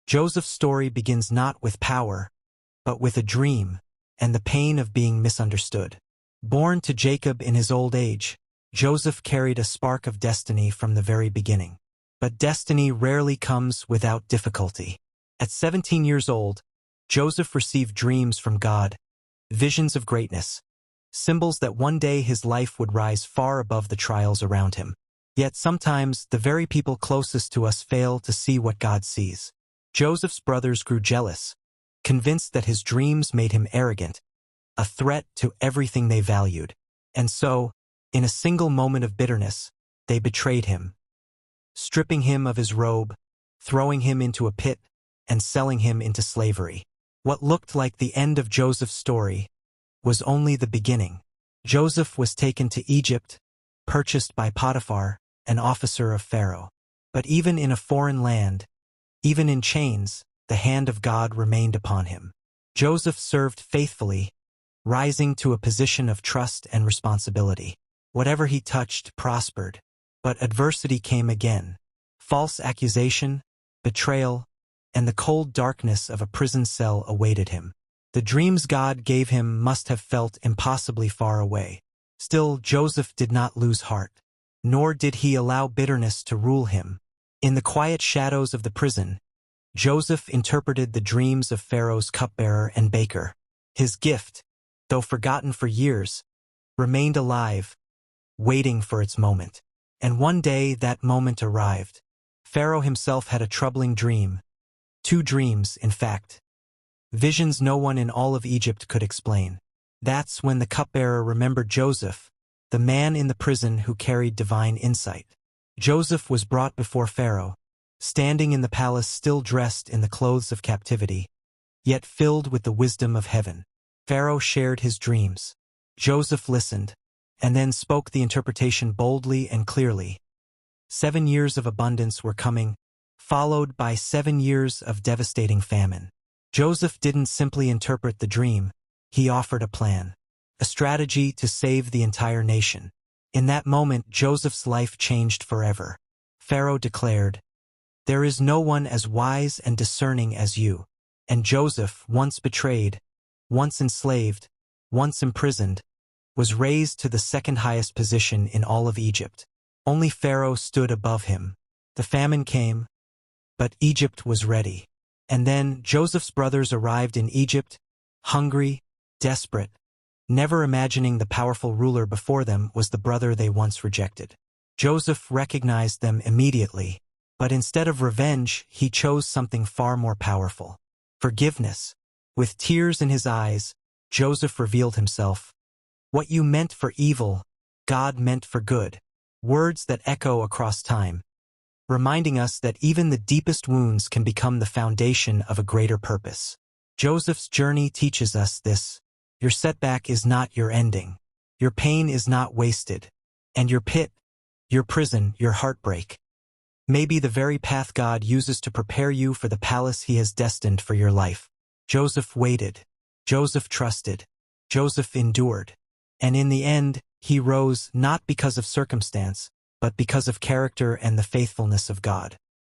Joseph's story begins not with power, but with a dream and the pain of being misunderstood. Born to Jacob in his old age, Joseph carried a spark of destiny from the very beginning. But destiny rarely comes without difficulty. At 17 years old, Joseph received dreams from God, visions of greatness, symbols that one day his life would rise far above the trials around him. Yet sometimes the very people closest to us fail to see what God sees. Joseph's brothers grew jealous, convinced that his dreams made him arrogant, a threat to everything they valued. And so, in a single moment of bitterness, they betrayed him, stripping him of his robe, throwing him into a pit, and selling him into slavery. What looked like the end of Joseph's story was only the beginning. Joseph was taken to Egypt, purchased by Potiphar, an officer of Pharaoh. But even in a foreign land, even in chains, the hand of God remained upon him. Joseph served faithfully, rising to a position of trust and responsibility. Whatever he touched prospered. But adversity came again. False accusation, betrayal, and the cold darkness of a prison cell awaited him. The dreams God gave him must have felt impossibly far away. Still, Joseph did not lose heart, nor did he allow bitterness to rule him. In the quiet shadows of the prison, Joseph interpreted the dreams of Pharaoh's cupbearer and baker. His gift, though forgotten for years, remained alive, waiting for its moment. And one day that moment arrived. Pharaoh himself had a troubling dream. 2 dreams, in fact. Visions no one in all of Egypt could explain. That's when the cupbearer remembered Joseph, the man in the prison who carried divine insight. Joseph was brought before Pharaoh, standing in the palace still dressed in the clothes of captivity, yet filled with the wisdom of heaven. Pharaoh shared his dreams. Joseph listened, and then spoke the interpretation boldly and clearly. 7 years of abundance were coming, followed by 7 years of devastating famine. Joseph didn't simply interpret the dream, he offered a plan, a strategy to save the entire nation. In that moment, Joseph's life changed forever. Pharaoh declared, "There is no one as wise and discerning as you." And Joseph, once betrayed, once enslaved, once imprisoned, was raised to the second highest position in all of Egypt. Only Pharaoh stood above him. The famine came, but Egypt was ready. And then Joseph's brothers arrived in Egypt, hungry, desperate, never imagining the powerful ruler before them was the brother they once rejected. Joseph recognized them immediately, but instead of revenge, he chose something far more powerful: forgiveness. With tears in his eyes, Joseph revealed himself. "What you meant for evil, God meant for good." Words that echo across time, reminding us that even the deepest wounds can become the foundation of a greater purpose. Joseph's journey teaches us this: your setback is not your ending. Your pain is not wasted. And your pit, your prison, your heartbreak may be the very path God uses to prepare you for the palace he has destined for your life. Joseph waited. Joseph trusted. Joseph endured. And in the end, he rose not because of circumstance, but because of character and the faithfulness of God.